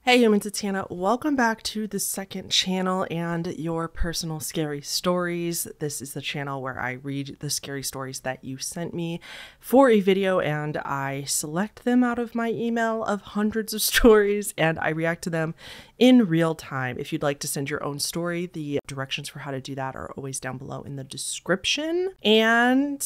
Hey humans, it's Hannah. Welcome back to the second channel and your personal scary stories. This is the channel where I read the scary stories that you sent me for a video and I select them out of my email of hundreds of stories and I react to them in real time. If you'd like to send your own story, the directions for how to do that are always down below in the description. And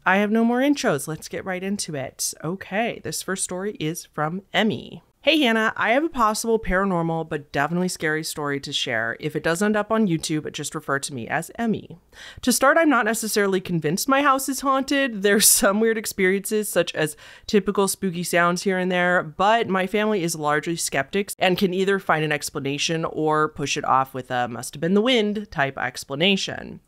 I have no more intros. Let's get right into it. Okay, this first story is from Emmy. Hey Hannah, I have a possible paranormal but definitely scary story to share. If it does end up on YouTube, just refer to me as Emmy. To start, I'm not necessarily convinced my house is haunted. There's some weird experiences such as typical spooky sounds here and there, but my family is largely skeptics and can either find an explanation or push it off with a must have been the wind type explanation.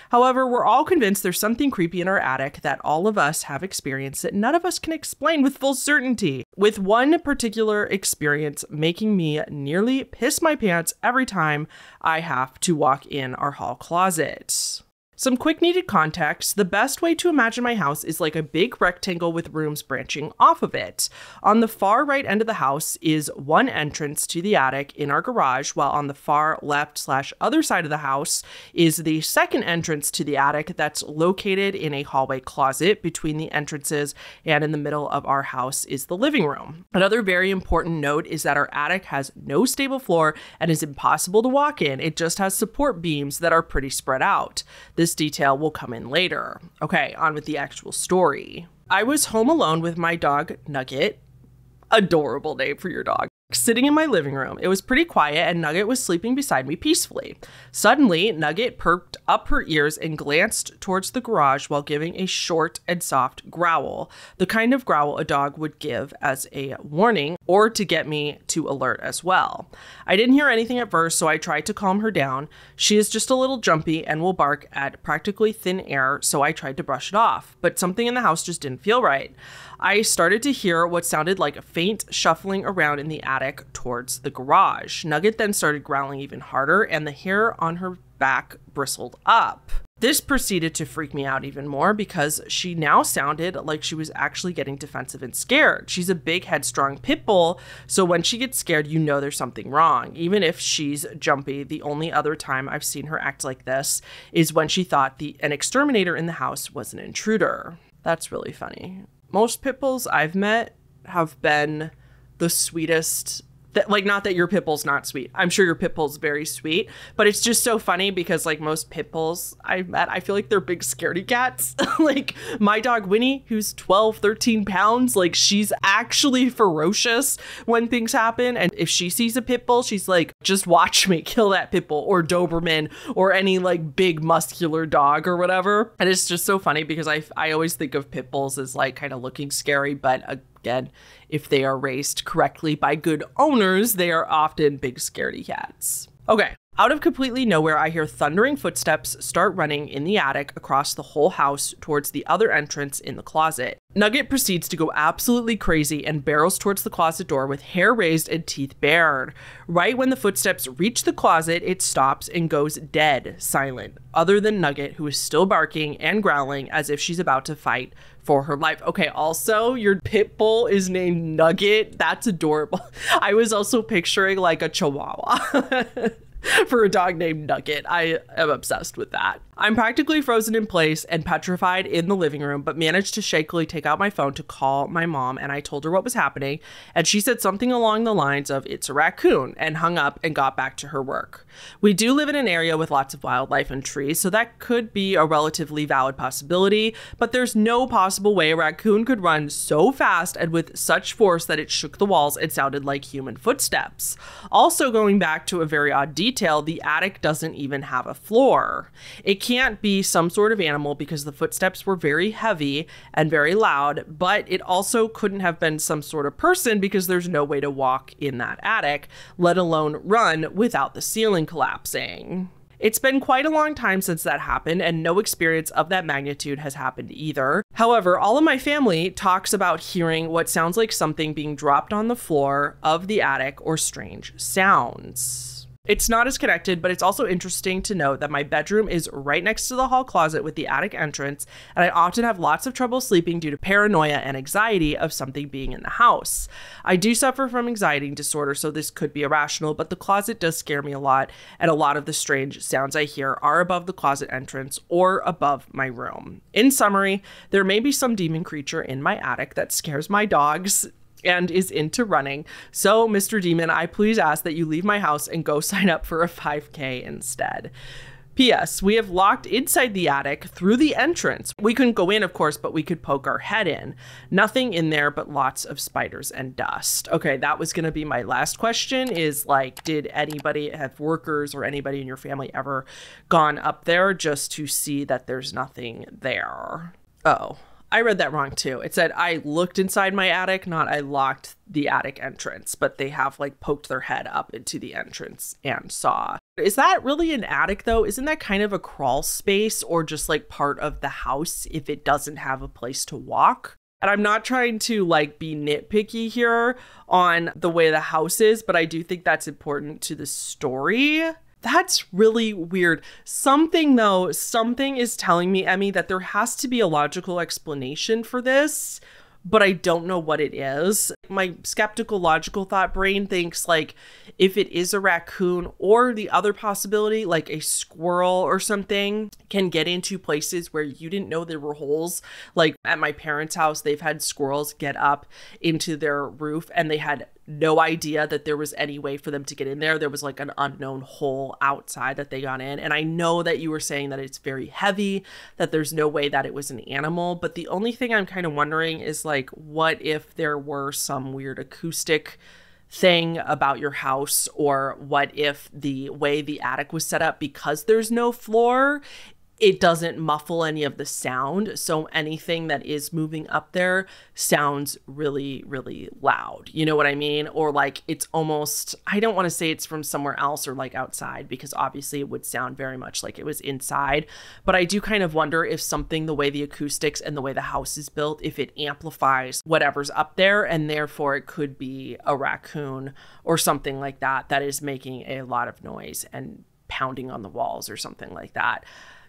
However, we're all convinced there's something creepy in our attic that all of us have experienced that none of us can explain with full certainty, with one particular experience making me nearly piss my pants every time I have to walk in our hall closet. Some quick needed context. The best way to imagine my house is like a big rectangle with rooms branching off of it. On the far right end of the house is one entrance to the attic in our garage, while on the far left/other side of the house is the second entrance to the attic that's located in a hallway closet between the entrances, and in the middle of our house is the living room. Another very important note is that our attic has no stable floor and is impossible to walk in. It just has support beams that are pretty spread out. This detail will come in later. Okay, on with the actual story. I was home alone with my dog, Nugget. Adorable name for your dog. Sitting in my living room. It was pretty quiet and Nugget was sleeping beside me peacefully. Suddenly, Nugget perked up her ears and glanced towards the garage while giving a short and soft growl, the kind of growl a dog would give as a warning or to get me to alert as well. I didn't hear anything at first, so I tried to calm her down. She is just a little jumpy and will bark at practically thin air, so I tried to brush it off, but something in the house just didn't feel right. I started to hear what sounded like a faint shuffling around in the attic towards the garage. Nugget then started growling even harder and the hair on her back bristled up. This proceeded to freak me out even more because she now sounded like she was actually getting defensive and scared. She's a big, headstrong pit bull, so when she gets scared, you know there's something wrong. Even if she's jumpy, the only other time I've seen her act like this is when she thought an exterminator in the house was an intruder. That's really funny. Most pit bulls I've met have been the sweetest. Like, not that your pit bull's not sweet. I'm sure your pit bull's very sweet, but it's just so funny because like most pit bulls I've met, I feel like they're big scaredy cats. Like my dog Winnie, who's 12, 13 pounds, like she's actually ferocious when things happen. And if she sees a pit bull, she's like, just watch me kill that pit bull or Doberman or any like big muscular dog or whatever. And it's just so funny because I always think of pit bulls as like kind of looking scary, but again, if they are raised correctly by good owners, they are often big scaredy cats. Okay, out of completely nowhere, I hear thundering footsteps start running in the attic across the whole house towards the other entrance in the closet. Nugget proceeds to go absolutely crazy and barrels towards the closet door with hair raised and teeth bared. Right when the footsteps reach the closet, it stops and goes dead silent, other than Nugget, who is still barking and growling as if she's about to fight for her life. Okay, also, your pit bull is named Nugget. That's adorable. I was also picturing like a chihuahua. For a dog named Nugget. I am obsessed with that. I'm practically frozen in place and petrified in the living room, but managed to shakily take out my phone to call my mom, and I told her what was happening, and she said something along the lines of, "It's a raccoon," and hung up and got back to her work. We do live in an area with lots of wildlife and trees, so that could be a relatively valid possibility, but there's no possible way a raccoon could run so fast and with such force that it shook the walls and sounded like human footsteps. Also, going back to a very odd detail, the attic doesn't even have a floor. It can't be some sort of animal because the footsteps were very heavy and very loud, but it also couldn't have been some sort of person because there's no way to walk in that attic, let alone run without the ceiling collapsing. It's been quite a long time since that happened, and no experience of that magnitude has happened either. However, all of my family talks about hearing what sounds like something being dropped on the floor of the attic or strange sounds. It's not as connected, but it's also interesting to note that my bedroom is right next to the hall closet with the attic entrance, and I often have lots of trouble sleeping due to paranoia and anxiety of something being in the house. I do suffer from anxiety disorder, so this could be irrational, but the closet does scare me a lot, and a lot of the strange sounds I hear are above the closet entrance or above my room. In summary, there may be some demon creature in my attic that scares my dogs and is into running. So, Mr. Demon, I please ask that you leave my house and go sign up for a 5K instead. P.S. We have locked inside the attic through the entrance. We couldn't go in, of course, but we could poke our head in. Nothing in there but lots of spiders and dust. Okay, that was going to be my last question is like, did anybody have workers or anybody in your family ever gone up there just to see that there's nothing there? Oh, I read that wrong too. It said I looked inside my attic, not I locked the attic entrance, but they have like poked their head up into the entrance and saw. Is that really an attic though? Isn't that kind of a crawl space or just like part of the house if it doesn't have a place to walk? And I'm not trying to like be nitpicky here on the way the house is, but I do think that's important to the story. That's really weird. Something is telling me, Emmy, that there has to be a logical explanation for this, but I don't know what it is. My skeptical, logical thought brain thinks like if it is a raccoon or the other possibility, like a squirrel or something, can get into places where you didn't know there were holes. Like at my parents' house, they've had squirrels get up into their roof and they had no idea that there was any way for them to get in there. There was like an unknown hole outside that they got in. And I know that you were saying that it's very heavy, that there's no way that it was an animal. But the only thing I'm kind of wondering is like, what if there were some weird acoustic thing about your house? Or what if the way the attic was set up, because there's no floor, it doesn't muffle any of the sound. So anything that is moving up there sounds really, really loud. You know what I mean? Or like it's almost, I don't want to say it's from somewhere else or like outside, because obviously it would sound very much like it was inside. But I do kind of wonder if something, the way the acoustics and the way the house is built, if it amplifies whatever's up there, and therefore it could be a raccoon or something like that that is making a lot of noise and pounding on the walls or something like that.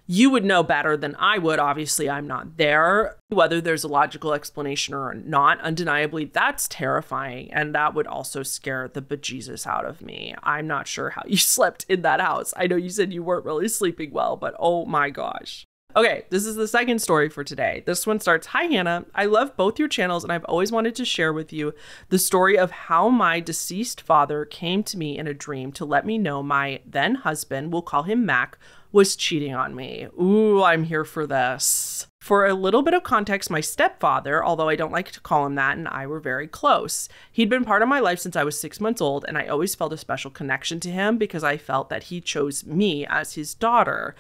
You would know better than I would. Obviously, I'm not there. Whether there's a logical explanation or not, undeniably, that's terrifying. And that would also scare the bejesus out of me. I'm not sure how you slept in that house. I know you said you weren't really sleeping well, but oh my gosh. Okay, this is the second story for today. This one starts, "Hi Hannah, I love both your channels and I've always wanted to share with you the story of how my deceased father came to me in a dream to let me know my then husband, we'll call him Mac, was cheating on me." Ooh, I'm here for this. For a little bit of context, my stepfather, although I don't like to call him that, and I were very close. He'd been part of my life since I was 6 months old, and I always felt a special connection to him because I felt that he chose me as his daughter.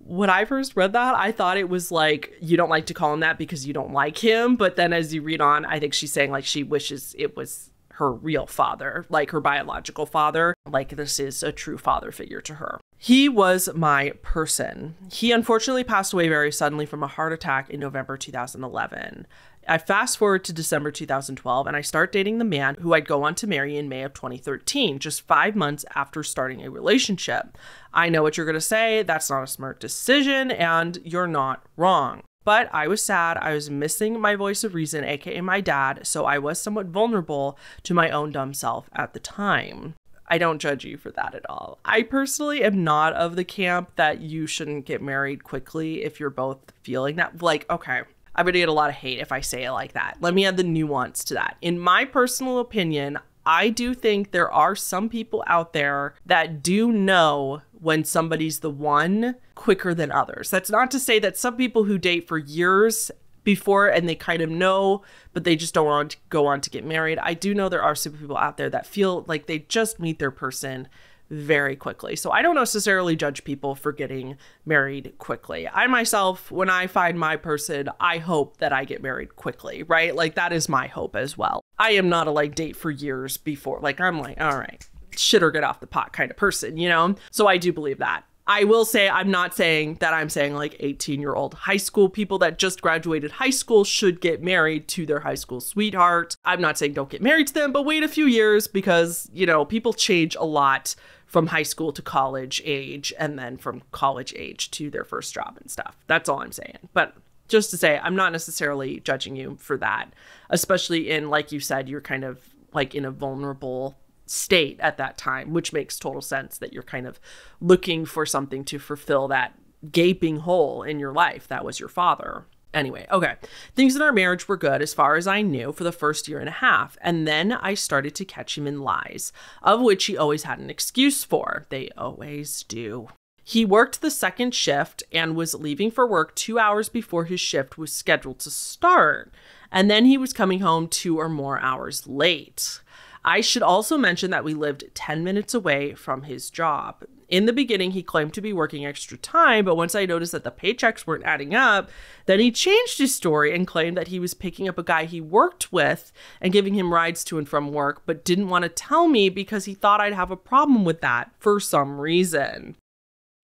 When I first read that, I thought it was like, you don't like to call him that because you don't like him. But then as you read on, I think she's saying like she wishes it was her real father, like her biological father, like this is a true father figure to her. He was my person. He unfortunately passed away very suddenly from a heart attack in November 2011. I fast forward to December 2012 and I start dating the man who I'd go on to marry in May of 2013, just 5 months after starting a relationship. I know what you're going to say. That's not a smart decision, and you're not wrong. But I was sad. I was missing my voice of reason, aka my dad, so I was somewhat vulnerable to my own dumb self at the time. I don't judge you for that at all. I personally am not of the camp that you shouldn't get married quickly if you're both feeling that. Like, okay, I'm going to get a lot of hate if I say it like that. Let me add the nuance to that. In my personal opinion, I do think there are some people out there that do know when somebody's the one quicker than others. That's not to say that some people who date for years before and they kind of know, but they just don't want to go on to get married. I do know there are some people out there that feel like they just meet their person very quickly. So I don't necessarily judge people for getting married quickly. I myself, when I find my person, I hope that I get married quickly, right? Like that is my hope as well. I am not a like date for years before. Like I'm like, all right, shit or get off the pot kind of person, you know? So I do believe that. I will say, I'm not saying that I'm saying like 18-year-old high school people that just graduated high school should get married to their high school sweetheart. I'm not saying don't get married to them, but wait a few years because, you know, people change a lot from high school to college age, and then from college age to their first job and stuff. That's all I'm saying. But just to say, I'm not necessarily judging you for that, especially in, like you said, you're kind of like in a vulnerable state at that time, which makes total sense that you're kind of looking for something to fulfill that gaping hole in your life that was your father. Anyway, okay. Things in our marriage were good as far as I knew for the first year and a half. And then I started to catch him in lies, of which he always had an excuse for. They always do. He worked the second shift and was leaving for work 2 hours before his shift was scheduled to start. And then he was coming home 2 or more hours late. I should also mention that we lived 10 minutes away from his job. In the beginning, he claimed to be working extra time, but once I noticed that the paychecks weren't adding up, then he changed his story and claimed that he was picking up a guy he worked with and giving him rides to and from work, but didn't want to tell me because he thought I'd have a problem with that for some reason.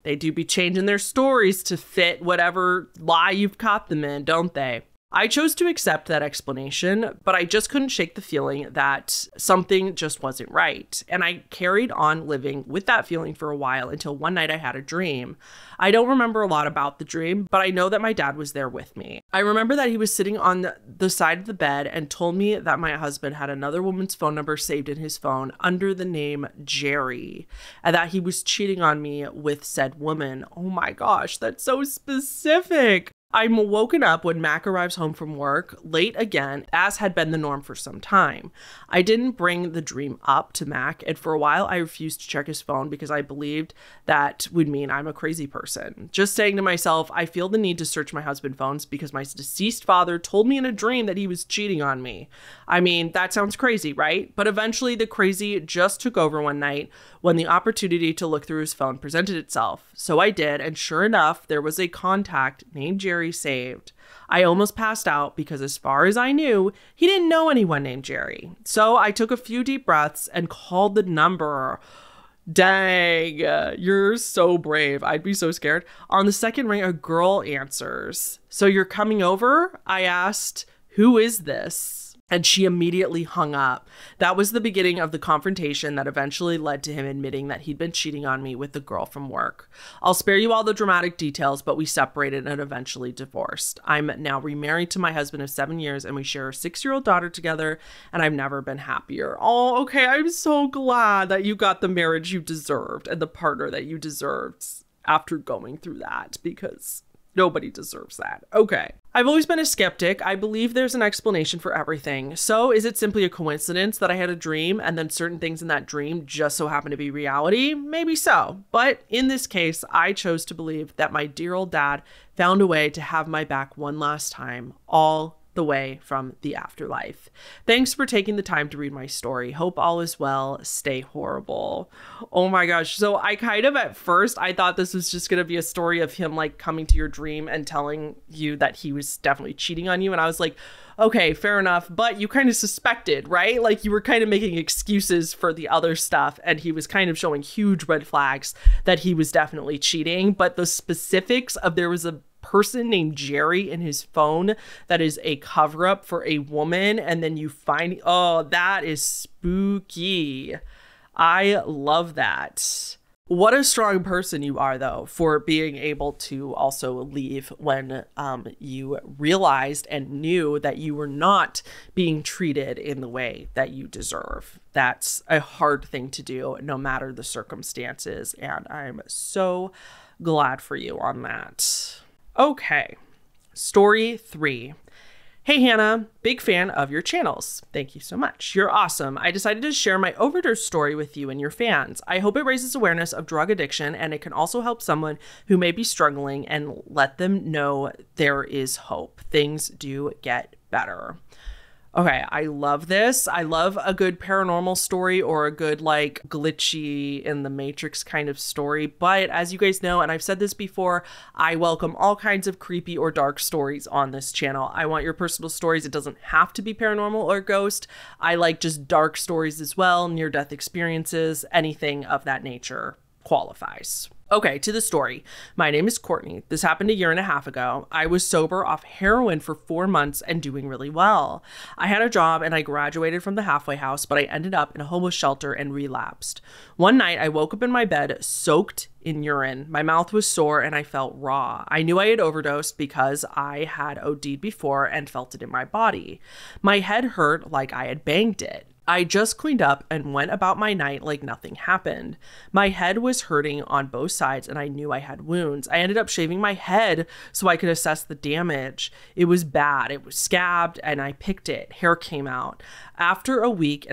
They do be changing their stories to fit whatever lie you've caught them in, don't they? I chose to accept that explanation, but I just couldn't shake the feeling that something just wasn't right. And I carried on living with that feeling for a while until one night I had a dream. I don't remember a lot about the dream, but I know that my dad was there with me. I remember that he was sitting on the side of the bed and told me that my husband had another woman's phone number saved in his phone under the name Jerry, and that he was cheating on me with said woman. Oh my gosh, that's so specific. I'm woken up when Mac arrives home from work, late again, as had been the norm for some time. I didn't bring the dream up to Mac, and for a while I refused to check his phone because I believed that would mean I'm a crazy person. Just saying to myself, I feel the need to search my husband's phones because my deceased father told me in a dream that he was cheating on me. I mean, that sounds crazy, right? But eventually the crazy just took over one night when the opportunity to look through his phone presented itself. So I did, and sure enough, there was a contact named Jerry saved. I almost passed out because as far as I knew, he didn't know anyone named Jerry. So I took a few deep breaths and called the number. Dang, you're so brave. I'd be so scared. On the second ring, a girl answers. So you're coming over? I asked, who is this? And she immediately hung up. That was the beginning of the confrontation that eventually led to him admitting that he'd been cheating on me with the girl from work. I'll spare you all the dramatic details, but we separated and eventually divorced. I'm now remarried to my husband of 7 years, and we share a 6-year-old daughter together, and I've never been happier. Oh, okay. I'm so glad that you got the marriage you deserved and the partner that you deserved after going through that, because nobody deserves that. Okay. I've always been a skeptic. I believe there's an explanation for everything. So is it simply a coincidence that I had a dream and then certain things in that dream just so happen to be reality? Maybe so. But in this case, I chose to believe that my dear old dad found a way to have my back one last time, all the way from the afterlife. Thanks for taking the time to read my story. Hope all is well. Stay horrible. Oh my gosh. So I kind of, at first, I thought this was just going to be a story of him like coming to your dream and telling you that he was definitely cheating on you. And I was like, okay, fair enough. But you kind of suspected, right? Like you were kind of making excuses for the other stuff. And he was kind of showing huge red flags that he was definitely cheating. But the specifics of there was a person named Jerry in his phone that is a cover up for a woman, and then you find, oh, that is spooky. I love that. What a strong person you are, though, for being able to also leave when you realized and knew that you were not being treated in the way that you deserve. That's a hard thing to do, no matter the circumstances, and I'm so glad for you on that. Okay, story 3. Hey Hannah, big fan of your channels. Thank you so much. You're awesome. I decided to share my overdose story with you and your fans. I hope it raises awareness of drug addiction, and it can also help someone who may be struggling and let them know there is hope. Things do get better. Okay, I love this. I love a good paranormal story or a good like glitchy in the Matrix kind of story. But as you guys know, and I've said this before, I welcome all kinds of creepy or dark stories on this channel. I want your personal stories. It doesn't have to be paranormal or ghost. I like just dark stories as well, near-death experiences, anything of that nature qualifies. Okay, to the story. My name is Courtney. This happened 1.5 years ago. I was sober off heroin for 4 months and doing really well. I had a job and I graduated from the halfway house, but I ended up in a homeless shelter and relapsed. One night, I woke up in my bed soaked in urine. My mouth was sore and I felt raw. I knew I had overdosed because I had OD'd before and felt it in my body. My head hurt like I had banged it. I just cleaned up and went about my night like nothing happened. My head was hurting on both sides and I knew I had wounds. I ended up shaving my head so I could assess the damage. It was bad. It was scabbed and I picked it. Hair came out. After 1.5 weeks,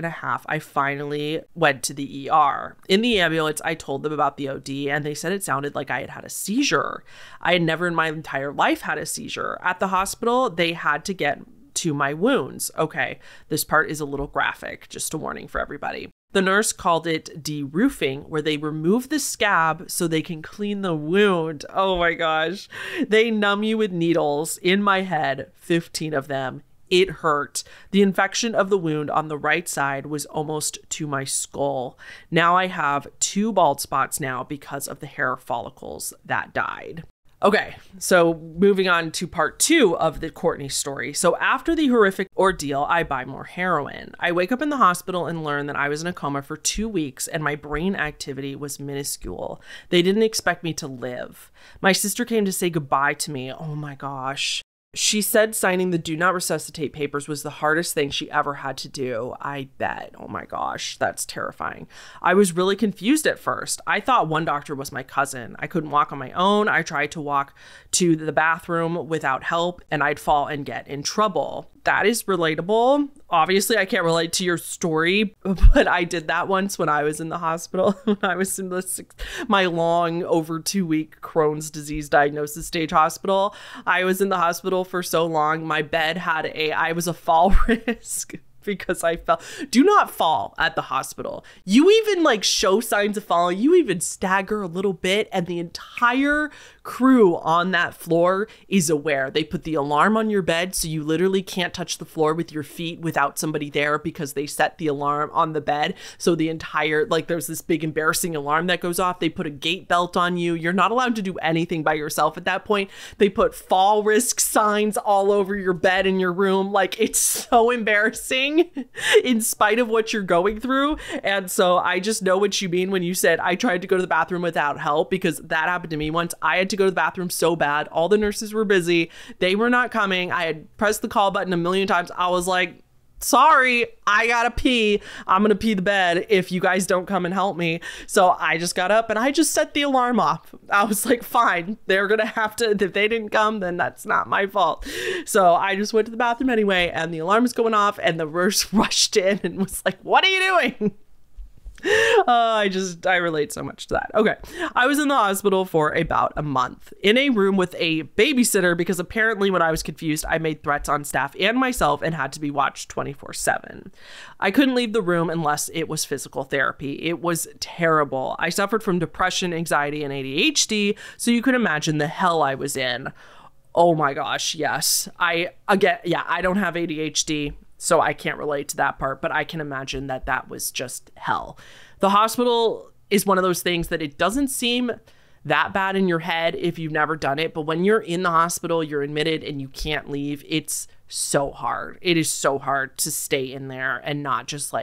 I finally went to the ER. In the ambulance, I told them about the OD and they said it sounded like I had had a seizure. I had never in my entire life had a seizure. At the hospital, they had to get to my wounds. Okay, this part is a little graphic, just a warning for everybody. The nurse called it de-roofing, where they remove the scab so they can clean the wound. Oh my gosh. They numb you with needles in my head, 15 of them. It hurt. The infection of the wound on the right side was almost to my skull. Now I have 2 bald spots now because of the hair follicles that died. Okay, so moving on to part 2 of the Courtney story. So after the horrific ordeal, I buy more heroin. I wake up in the hospital and learn that I was in a coma for 2 weeks and my brain activity was minuscule. They didn't expect me to live. My sister came to say goodbye to me. Oh my gosh. She said signing the do not resuscitate papers was the hardest thing she ever had to do. I bet. Oh my gosh, that's terrifying. I was really confused at first. I thought one doctor was my cousin. I couldn't walk on my own. I tried to walk to the bathroom without help and I'd fall and get in trouble. That is relatable. Obviously, I can't relate to your story, but I did that once when I was in the hospital. When I was in my long, over 2-week Crohn's disease diagnosis stage hospital. I was in the hospital for so long. My bed had I was a fall risk because I fell. Do not fall at the hospital. You even show signs of falling. You even stagger a little bit and the entire crew on that floor is aware. They put the alarm on your bed so you literally can't touch the floor with your feet without somebody there because they set the alarm on the bed. So the entire, there's this big embarrassing alarm that goes off. They put a gate belt on you. You're not allowed to do anything by yourself at that point. They put fall risk signs all over your bed in your room. It's so embarrassing in spite of what you're going through. And so I just know what you mean when you said I tried to go to the bathroom without help, because that happened to me once. I had to go to the bathroom so bad. All the nurses were busy. They were not coming. I had pressed the call button a million times. I was like, sorry, I gotta pee. I'm gonna pee the bed if you guys don't come and help me. So I just got up and I just set the alarm off. I was like, fine, they're gonna have to, if they didn't come, then that's not my fault. So I just went to the bathroom anyway and the alarm was going off and the nurse rushed in and was like, what are you doing? I relate so much to that. Okay. I was in the hospital for about a month in a room with a babysitter because apparently when I was confused, I made threats on staff and myself and had to be watched 24/7. I couldn't leave the room unless it was physical therapy. It was terrible. I suffered from depression, anxiety, and ADHD, so you could imagine the hell I was in. Oh my gosh, yes. I don't have ADHD. So I can't relate to that part, but I can imagine that was just hell. The hospital is one of those things that it doesn't seem that bad in your head if you've never done it. But when you're in the hospital, you're admitted and you can't leave. It's so hard. It is so hard to stay in there and not just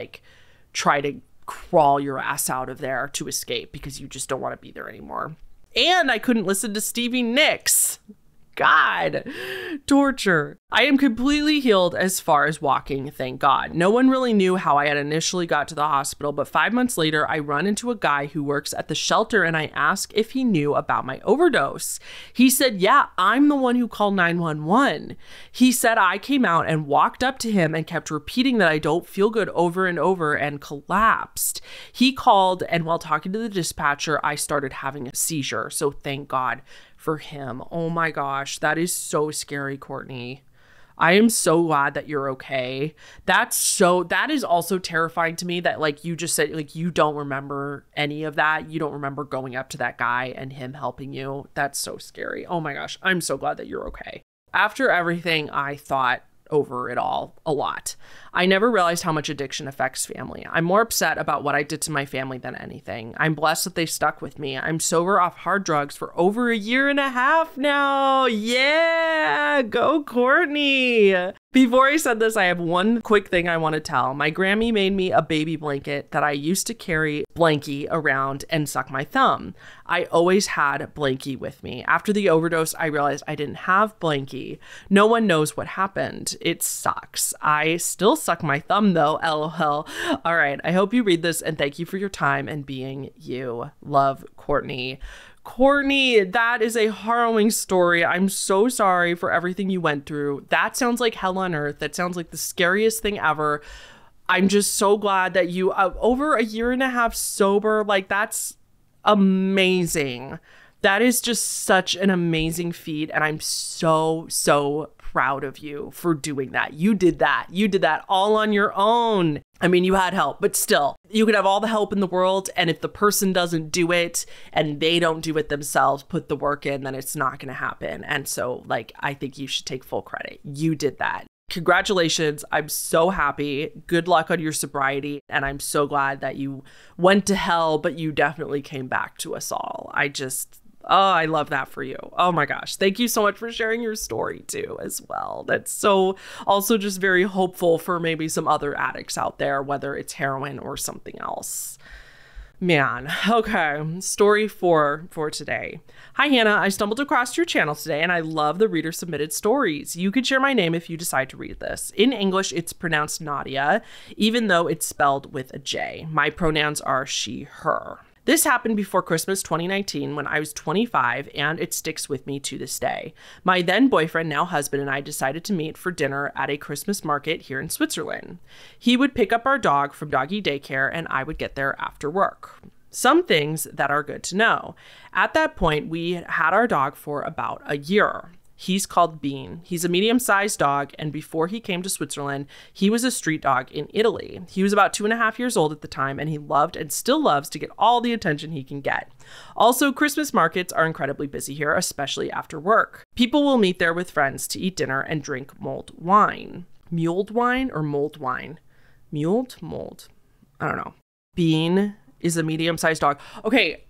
try to crawl your ass out of there to escape because you just don't want to be there anymore. And I couldn't listen to Stevie Nicks. God, torture. I am completely healed as far as walking, thank God. No one really knew how I had initially got to the hospital, but 5 months later, I run into a guy who works at the shelter and I ask if he knew about my overdose. He said, yeah, I'm the one who called 911. He said I came out and walked up to him and kept repeating that I don't feel good over and over and collapsed. He called and while talking to the dispatcher, I started having a seizure. So thank God for him. Oh my gosh, that is so scary, Courtney. I am so glad that you're okay. That is also terrifying to me that you just said you don't remember any of that. You don't remember going up to that guy and him helping you. That's so scary. Oh my gosh, I'm so glad that you're okay. After everything, I thought over it all a lot. I never realized how much addiction affects family. I'm more upset about what I did to my family than anything. I'm blessed that they stuck with me. I'm sober off hard drugs for over a year and a half now. Yeah, go Courtney. Before I said this, I have one quick thing I want to tell. My Grammy made me a baby blanket that I used to carry Blanky around and suck my thumb. I always had Blanky with me. After the overdose, I realized I didn't have Blanky. No one knows what happened. It sucks. I still suck my thumb though, lol. All right, I hope you read this and thank you for your time and being you. Love, Courtney. Courtney, that is a harrowing story. I'm so sorry for everything you went through. That sounds like hell on earth. That sounds like the scariest thing ever. I'm just so glad that you, over a year and a half sober, like that's amazing. That is just such an amazing feat. And I'm so proud of you for doing that. You did that. You did that all on your own. I mean, you had help, but still, you could have all the help in the world. And if the person doesn't do it and they don't do it themselves, put the work in, then it's not going to happen. And so, like, I think you should take full credit. You did that. Congratulations. I'm so happy. Good luck on your sobriety. And I'm so glad that you went to hell, but you definitely came back to us all. Oh, I love that for you. Oh my gosh. Thank you so much for sharing your story too as well. That's so also just very hopeful for maybe some other addicts out there, whether it's heroin or something else. Man. Okay. Story 4 for today. Hi, Hannah. I stumbled across your channel today and I love the reader submitted stories. You could share my name if you decide to read this. In English, it's pronounced Nadia, even though it's spelled with a J. My pronouns are she, her. This happened before Christmas 2019 when I was 25, and it sticks with me to this day. My then boyfriend, now husband, and I decided to meet for dinner at a Christmas market here in Switzerland. He would pick up our dog from doggy daycare, and I would get there after work. Some things that are good to know. At that point, we had our dog for about a year. He's called Bean. He's a medium-sized dog, and before he came to Switzerland, he was a street dog in Italy. He was about 2.5 years old at the time, and he loved and still loves to get all the attention he can get. Also, Christmas markets are incredibly busy here, especially after work. People will meet there with friends to eat dinner and drink mulled wine. Mulled wine or mulled wine? Mulled? I don't know. Bean is a medium-sized dog. Okay,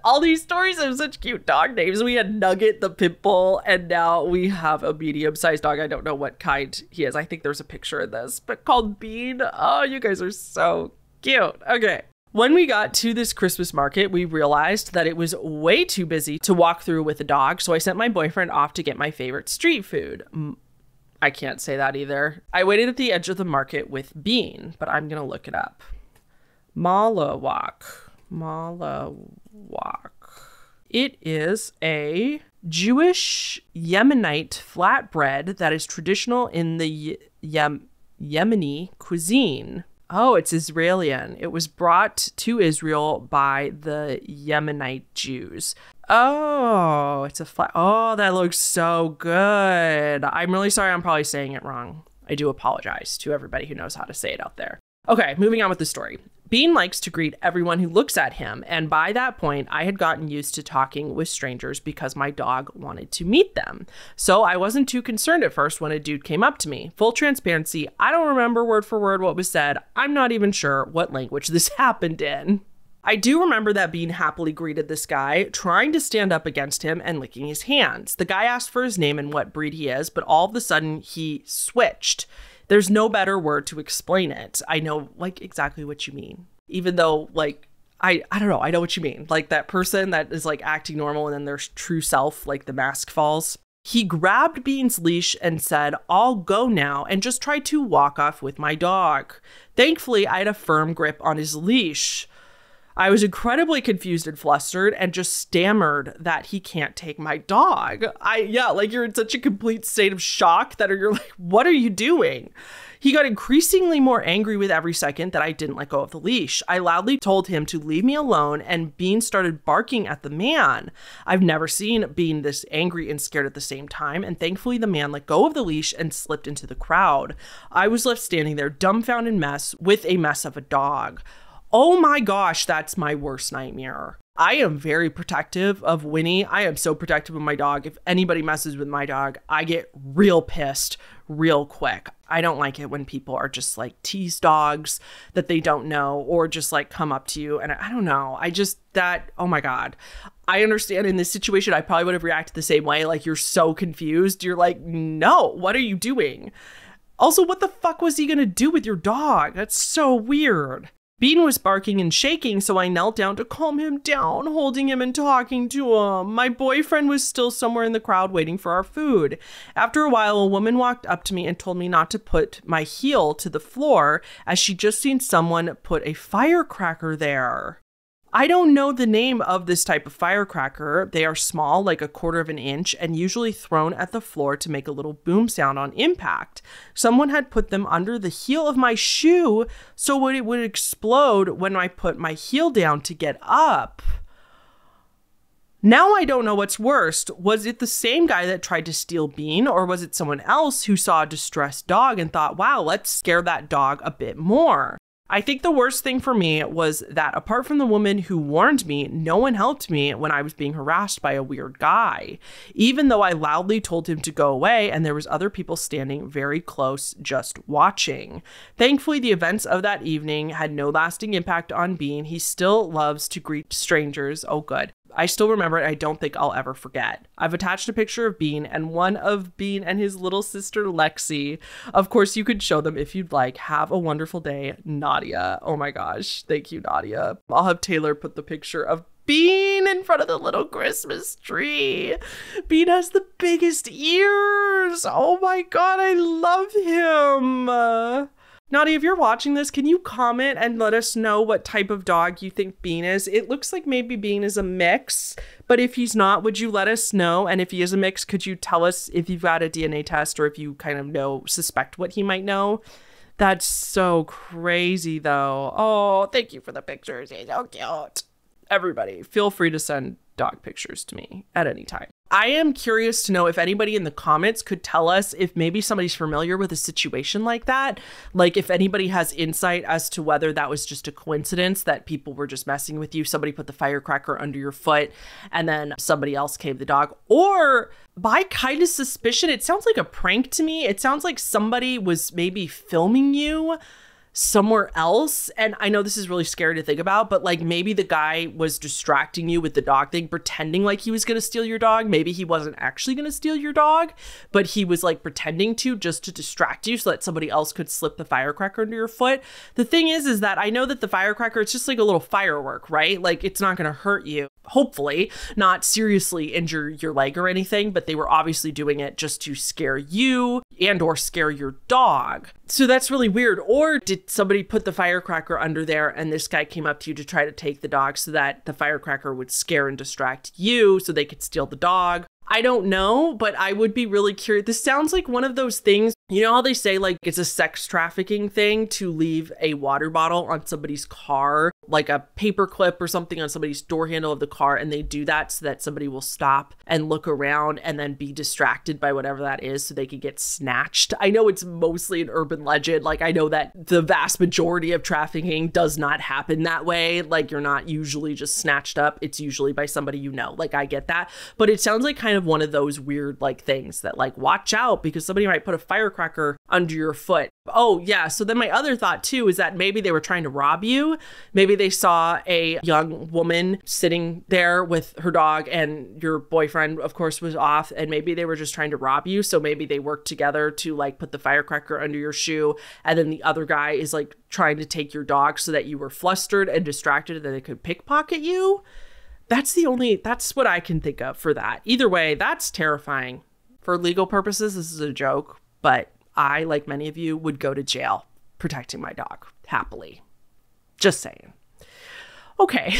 all these stories have such cute dog names. We had Nugget the pit bull, and now we have a medium-sized dog. I don't know what kind he is. I think there's a picture of this, but called Bean. Oh, you guys are so cute. Okay. When we got to this Christmas market, we realized that it was way too busy to walk through with a dog, so I sent my boyfriend off to get my favorite street food. I can't say that either. I waited at the edge of the market with Bean, but I'm going to look it up. Malawak. It is a Jewish Yemenite flatbread that is traditional in the Yemeni cuisine. Oh, it's Israeli. It was brought to Israel by the Yemenite Jews. Oh, it's a flat. Oh, that looks so good. I'm really sorry. I'm probably saying it wrong. I do apologize to everybody who knows how to say it out there. Okay, moving on with the story. Bean likes to greet everyone who looks at him, and by that point, I had gotten used to talking with strangers because my dog wanted to meet them. So I wasn't too concerned at first when a dude came up to me. Full transparency, I don't remember word for word what was said. I'm not even sure what language this happened in. I do remember that Bean happily greeted this guy, trying to stand up against him and licking his hands. The guy asked for his name and what breed he is, but all of a sudden he switched. There's no better word to explain it. I know like exactly what you mean. Even though like, I don't know, I know what you mean. Like that person that is like acting normal and then their true self, like the mask falls. He grabbed Bean's leash and said, "I'll go now," and just tried to walk off with my dog. Thankfully, I had a firm grip on his leash. I was incredibly confused and flustered and just stammered that he can't take my dog. Like you're in such a complete state of shock that you're like, what are you doing? He got increasingly more angry with every second that I didn't let go of the leash. I loudly told him to leave me alone, and Bean started barking at the man. I've never seen Bean this angry and scared at the same time, and thankfully the man let go of the leash and slipped into the crowd. I was left standing there dumbfounded with a mess of a dog. Oh my gosh, that's my worst nightmare. I am very protective of Winnie. I am so protective of my dog. If anybody messes with my dog, I get real pissed real quick. I don't like it when people are just like tease dogs that they don't know, or just like come up to you. And I don't know. Oh my God. I understand in this situation, I probably would have reacted the same way. Like, you're so confused. You're like, no, what are you doing? Also, what the fuck was he going to do with your dog? That's so weird. Bean was barking and shaking, so I knelt down to calm him down, holding him and talking to him. My boyfriend was still somewhere in the crowd waiting for our food. After a while, a woman walked up to me and told me not to put my heel to the floor, as she'd just seen someone put a firecracker there. I don't know the name of this type of firecracker. They are small, like 1/4 of an inch, and usually thrown at the floor to make a little boom sound on impact. Someone had put them under the heel of my shoe so it would explode when I put my heel down to get up. Now I don't know what's worst. Was it the same guy that tried to steal Bean, or was it someone else who saw a distressed dog and thought, wow, let's scare that dog a bit more? I think the worst thing for me was that apart from the woman who warned me, no one helped me when I was being harassed by a weird guy, even though I loudly told him to go away and there was other people standing very close just watching. Thankfully, the events of that evening had no lasting impact on Bean. He still loves to greet strangers. Oh, good. I still remember it. I don't think I'll ever forget. I've attached a picture of Bean and one of Bean and his little sister, Lexi. Of course, you could show them if you'd like. Have a wonderful day, Nadia. Oh my gosh. Thank you, Nadia. I'll have Taylor put the picture of Bean in front of the little Christmas tree. Bean has the biggest ears. Oh my God, I love him. Nadia, if you're watching this, can you comment and let us know what type of dog you think Bean is? It looks like maybe Bean is a mix, but if he's not, would you let us know? And if he is a mix, could you tell us if you've got a DNA test or if you kind of suspect what he might know? That's so crazy, though. Oh, thank you for the pictures. He's so cute. Everybody, feel free to send dog pictures to me at any time. I am curious to know if anybody in the comments could tell us if maybe somebody's familiar with a situation like that. Like if anybody has insight as to whether that was just a coincidence that people were just messing with you. Somebody put the firecracker under your foot and then somebody else caved the dog. Or by kind of suspicion, it sounds like a prank to me. It sounds like somebody was maybe filming you somewhere else. And I know this is really scary to think about, but like maybe the guy was distracting you with the dog thing, pretending like he was going to steal your dog. Maybe he wasn't actually going to steal your dog, but he was like pretending to just to distract you so that somebody else could slip the firecracker under your foot. The thing is that I know that the firecracker, it's just like a little firework, right? Like it's not going to hurt you. Hopefully not seriously injure your leg or anything, but they were obviously doing it just to scare you and or scare your dog. So that's really weird. Or did somebody put the firecracker under there and this guy came up to you to try to take the dog so that the firecracker would scare and distract you so they could steal the dog? I don't know, but I would be really curious. This sounds like one of those things, you know how they say like it's a sex trafficking thing to leave a water bottle on somebody's car, like a paper clip or something on somebody's door handle of the car, and they do that so that somebody will stop and look around and then be distracted by whatever that is so they could get snatched. I know it's mostly an urban legend. Like I know that the vast majority of trafficking does not happen that way. Like you're not usually just snatched up. It's usually by somebody you know. Like I get that, but it sounds like kind of one of those weird like things that like watch out because somebody might put a firecracker under your foot. Oh yeah, so then my other thought too is that maybe they were trying to rob you. Maybe they saw a young woman sitting there with her dog and your boyfriend of course was off, and maybe they were just trying to rob you. So maybe they worked together to like put the firecracker under your shoe, and then the other guy is like trying to take your dog so that you were flustered and distracted and then they could pickpocket you. That's what I can think of for that. Either way, that's terrifying. For legal purposes, this is a joke, but I, like many of you, would go to jail protecting my dog happily. Just saying. Okay,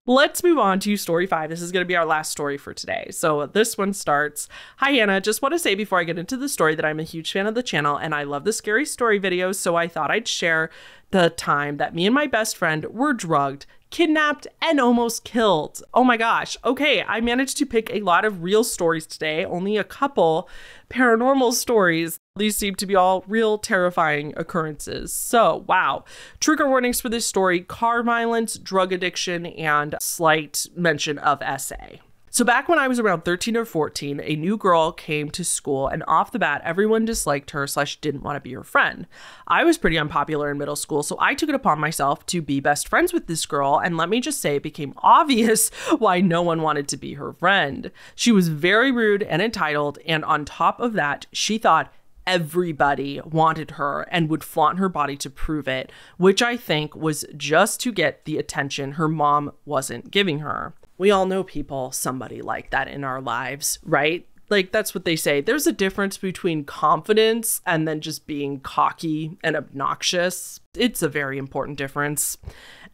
let's move on to story 5. This is going to be our last story for today. So this one starts, "Hi Hannah, just want to say before I get into the story that I'm a huge fan of the channel and I love the scary story videos, so I thought I'd share the time that me and my best friend were drugged, kidnapped, and almost killed." Oh my gosh. Okay, I managed to pick a lot of real stories today, only a couple paranormal stories. These seem to be all real terrifying occurrences. So, wow. Trigger warnings for this story: car violence, drug addiction, and slight mention of SA. So back when I was around 13 or 14, a new girl came to school, and off the bat, everyone disliked her / didn't want to be her friend. I was pretty unpopular in middle school, so I took it upon myself to be best friends with this girl, and let me just say it became obvious why no one wanted to be her friend. She was very rude and entitled, and on top of that, she thought everybody wanted her and would flaunt her body to prove it, which I think was just to get the attention her mom wasn't giving her. We all know people, somebody like that in our lives, right? Like, that's what they say. There's a difference between confidence and then just being cocky and obnoxious. It's a very important difference.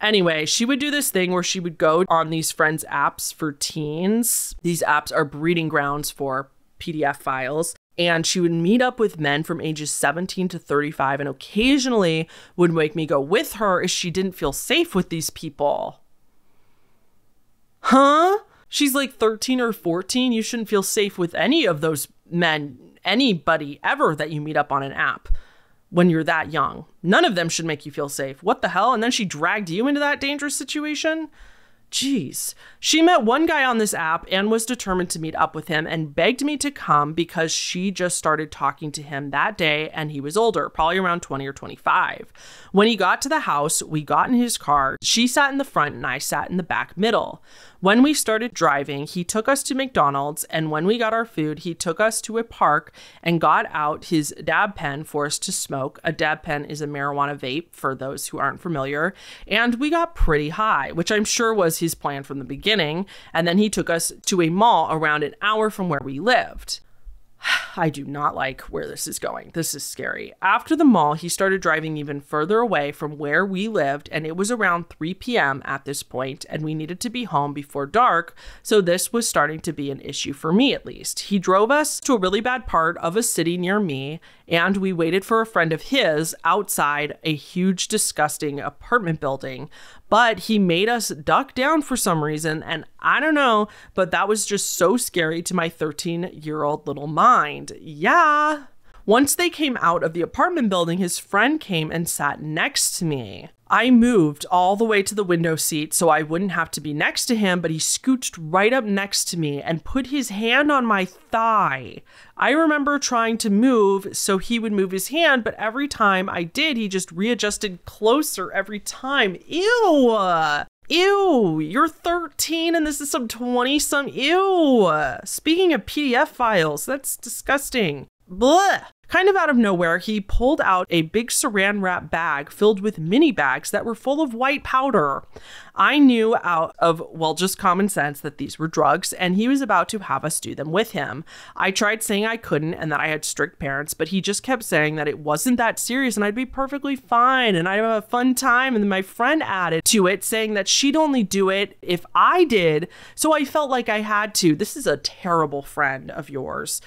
Anyway, she would do this thing where she would go on these friends apps for teens. These apps are breeding grounds for PDF files. And she would meet up with men from ages 17 to 35 and occasionally would make me go with her if she didn't feel safe with these people. Huh? She's like 13 or 14. You shouldn't feel safe with any of those men, anybody ever that you meet up on an app when you're that young. None of them should make you feel safe. What the hell? And then she dragged you into that dangerous situation? Jeez. She met one guy on this app and was determined to meet up with him and begged me to come because she just started talking to him that day and he was older, probably around 20 or 25. When he got to the house, we got in his car. She sat in the front and I sat in the back middle. When we started driving, he took us to McDonald's, and when we got our food, he took us to a park and got out his dab pen for us to smoke. A dab pen is a marijuana vape, for those who aren't familiar, and we got pretty high, which I'm sure was his plan from the beginning, and then he took us to a mall around an hour from where we lived. I do not like where this is going. This is scary. After the mall, he started driving even further away from where we lived, and it was around 3 p.m. at this point, and we needed to be home before dark, so this was starting to be an issue for me at least. He drove us to a really bad part of a city near me, and we waited for a friend of his outside a huge, disgusting apartment building. But he made us duck down for some reason, and I don't know, but that was just so scary to my 13-year-old little mind. Yeah. Once they came out of the apartment building, his friend came and sat next to me. I moved all the way to the window seat so I wouldn't have to be next to him, but he scooched right up next to me and put his hand on my thigh. I remember trying to move so he would move his hand, but every time I did, he just readjusted closer every time. Ew! Ew, you're 13 and this is some 20-some. Ew! Speaking of PDF files, that's disgusting. Blech! Kind of out of nowhere, he pulled out a big saran wrap bag filled with mini bags that were full of white powder. I knew out of, well, just common sense that these were drugs, and he was about to have us do them with him. I tried saying I couldn't and that I had strict parents, but he just kept saying that it wasn't that serious and I'd be perfectly fine and I'd have a fun time. And then my friend added to it saying that she'd only do it if I did, so I felt like I had to. This is a terrible friend of yours.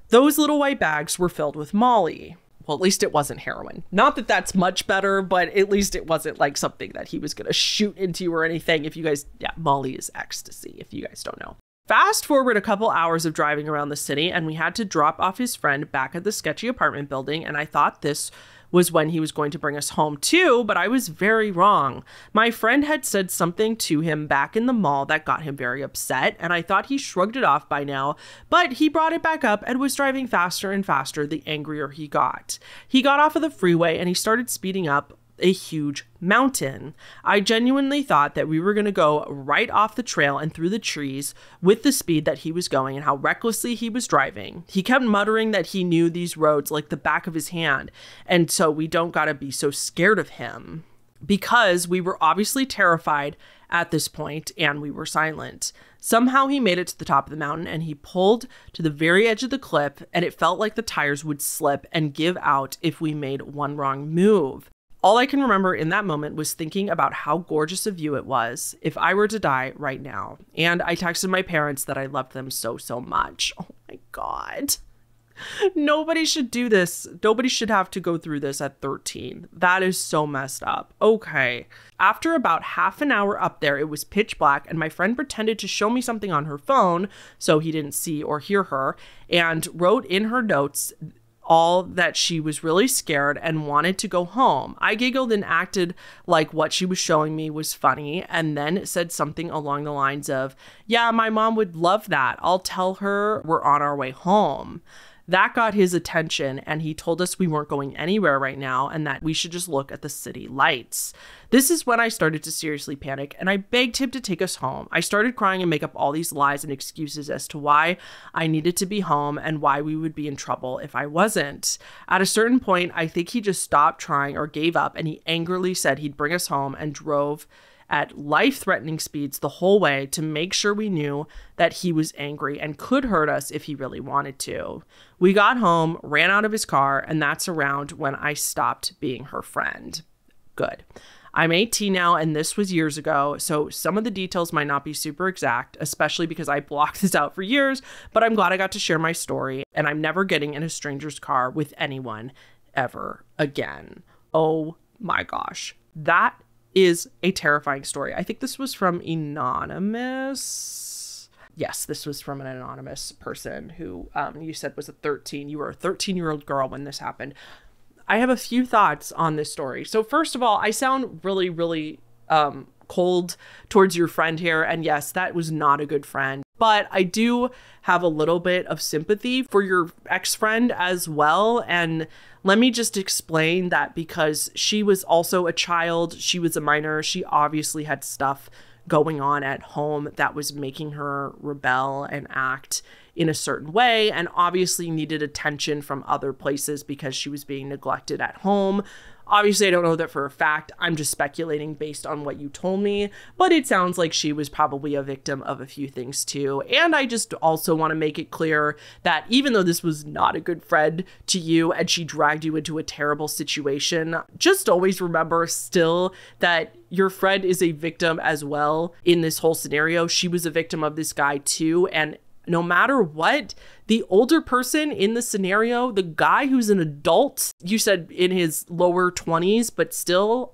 Those little white bags were filled with Molly. Well, at least it wasn't heroin. Not that that's much better, but at least it wasn't like something that he was going to shoot into or anything. If you guys, yeah, Molly is ecstasy, if you guys don't know. Fast forward a couple hours of driving around the city, and we had to drop off his friend back at the sketchy apartment building, and I thought this was when he was going to bring us home too, but I was very wrong. My friend had said something to him back in the mall that got him very upset, and I thought he shrugged it off by now, but he brought it back up and was driving faster and faster the angrier he got. He got off of the freeway and he started speeding up a huge mountain. I genuinely thought that we were going to go right off the trail and through the trees with the speed that he was going and how recklessly he was driving. He kept muttering that he knew these roads like the back of his hand, and so we don't gotta be so scared of him. Because we were obviously terrified at this point and we were silent. Somehow he made it to the top of the mountain and he pulled to the very edge of the cliff, and it felt like the tires would slip and give out if we made one wrong move. All I can remember in that moment was thinking about how gorgeous a view it was if I were to die right now. And I texted my parents that I loved them so, so much. Oh my God. Nobody should do this. Nobody should have to go through this at 13. That is so messed up. Okay. After about half an hour up there, it was pitch black, and my friend pretended to show me something on her phone so he didn't see or hear her, and wrote in her notes all that she was really scared and wanted to go home. I giggled and acted like what she was showing me was funny, and then said something along the lines of, yeah, my mom would love that. I'll tell her we're on our way home. That got his attention, and he told us we weren't going anywhere right now and that we should just look at the city lights. This is when I started to seriously panic, and I begged him to take us home. I started crying and make up all these lies and excuses as to why I needed to be home and why we would be in trouble if I wasn't. At a certain point, I think he just stopped trying or gave up, and he angrily said he'd bring us home and drove at life-threatening speeds the whole way to make sure we knew that he was angry and could hurt us if he really wanted to. We got home, ran out of his car, and that's around when I stopped being her friend. Good. I'm 18 now, and this was years ago, so some of the details might not be super exact, especially because I blocked this out for years, but I'm glad I got to share my story, and I'm never getting in a stranger's car with anyone ever again. Oh my gosh. That is a terrifying story. I think this was from Anonymous. Yes, this was from an anonymous person who you said was you were a 13-year-old girl when this happened. I have a few thoughts on this story. So first of all, I sound really, really cold towards your friend here. And yes, that was not a good friend. But I do have a little bit of sympathy for your ex-friend as well. And let me just explain that because she was also a child, she was a minor, she obviously had stuff going on at home that was making her rebel and act in a certain way, and obviously needed attention from other places because she was being neglected at home. Obviously, I don't know that for a fact. I'm just speculating based on what you told me, but it sounds like she was probably a victim of a few things too. And I just also want to make it clear that even though this was not a good friend to you and she dragged you into a terrible situation, just always remember still that your friend is a victim as well in this whole scenario. She was a victim of this guy too, and no matter what, the older person in the scenario, the guy who's an adult, you said in his lower 20s, but still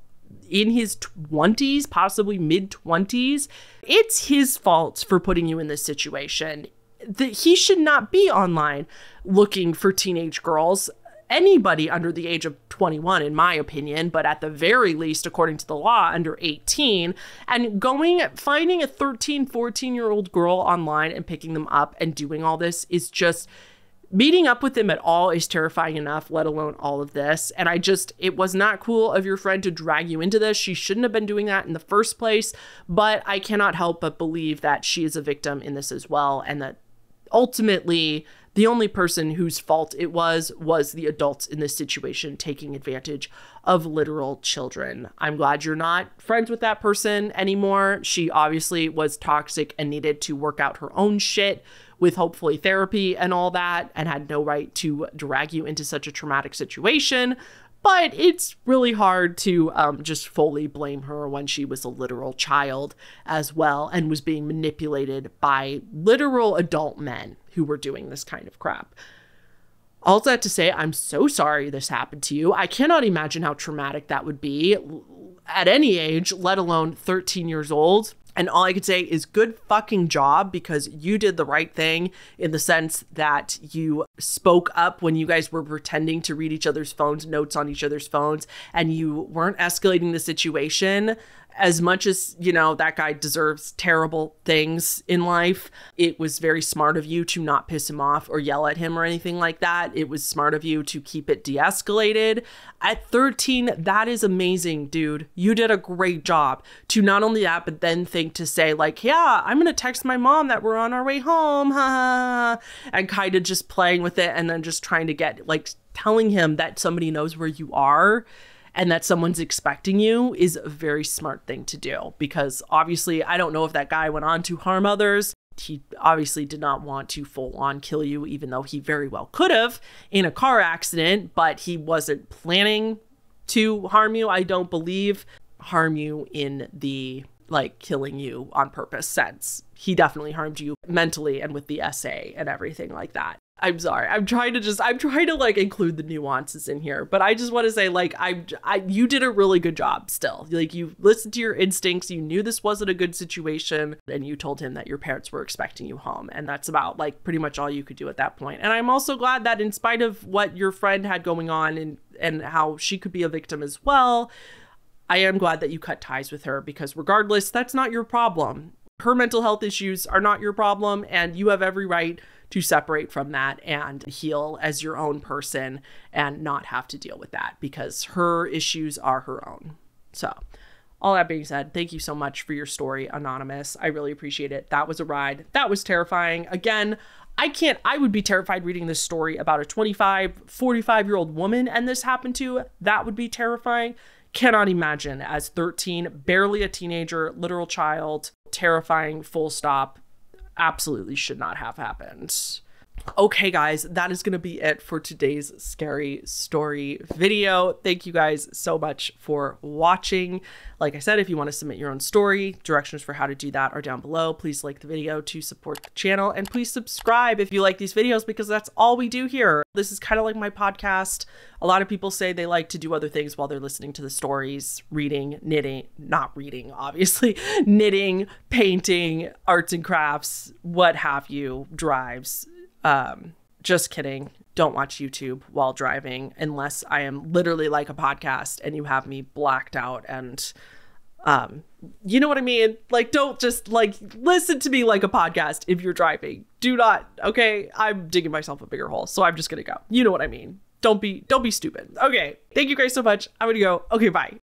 in his 20s, possibly mid 20s, it's his fault for putting you in this situation. He should not be online looking for teenage girls. Anybody under the age of 21, in my opinion, but at the very least, according to the law, under 18, and finding a 13, 14-year-old girl online and picking them up and doing all this is just, meeting up with them at all is terrifying enough, let alone all of this. And it was not cool of your friend to drag you into this. She shouldn't have been doing that in the first place, but I cannot help but believe that she is a victim in this as well, and that ultimately the only person whose fault it was the adults in this situation taking advantage of literal children. I'm glad you're not friends with that person anymore. She obviously was toxic and needed to work out her own shit with hopefully therapy and all that, and had no right to drag you into such a traumatic situation. But it's really hard to just fully blame her when she was a literal child as well and was being manipulated by literal adult men who were doing this kind of crap. All that to say, I'm so sorry this happened to you. I cannot imagine how traumatic that would be at any age, let alone 13 years old. And all I could say is good fucking job, because you did the right thing in the sense that you spoke up when you guys were pretending to read each other's phones, notes on each other's phones, and you weren't escalating the situation. As much as, you know, that guy deserves terrible things in life, it was very smart of you to not piss him off or yell at him or anything like that. It was smart of you to keep it de-escalated. At 13, that is amazing, dude. You did a great job to not only that, but then think to say like, yeah, I'm going to text my mom that we're on our way home, and kind of just playing with it, and then just trying to get, like, telling him that somebody knows where you are and that someone's expecting you is a very smart thing to do, because obviously I don't know if that guy went on to harm others. He obviously did not want to full on kill you, even though he very well could have in a car accident, but he wasn't planning to harm you. I don't believe harm you in the like killing you on purpose sense. He definitely harmed you mentally and with the essay and everything like that. I'm sorry. I'm trying to like include the nuances in here, but I just want to say like, you did a really good job still. Like you listened to your instincts. You knew this wasn't a good situation and you told him that your parents were expecting you home. And that's about like pretty much all you could do at that point. And I'm also glad that in spite of what your friend had going on and how she could be a victim as well, I am glad that you cut ties with her, because regardless, that's not your problem. Her mental health issues are not your problem, and you have every right to separate from that and heal as your own person and not have to deal with that, because her issues are her own. So all that being said, thank you so much for your story, Anonymous. I really appreciate it. That was a ride. That was terrifying. Again, I would be terrified reading this story about a 25, 45-year-old woman and this happened to. That would be terrifying. Cannot imagine as 13, barely a teenager, literal child. Terrifying, full stop. Absolutely should not have happened. Okay, guys, that is going to be it for today's scary story video. Thank you guys so much for watching. Like I said, if you want to submit your own story, directions for how to do that are down below. Please like the video to support the channel, and please subscribe if you like these videos, because that's all we do here. This is kind of like my podcast. A lot of people say they like to do other things while they're listening to the stories, reading, knitting, not reading, obviously, knitting, painting, arts and crafts, what have you, drives. Just kidding. Don't watch YouTube while driving unless I am literally like a podcast and you have me blacked out and, you know what I mean? Like, don't just like listen to me like a podcast if you're driving. Do not. Okay. I'm digging myself a bigger hole. So I'm just going to go. You know what I mean? Don't be stupid. Okay. Thank you guys so much. I'm going to go. Okay. Bye.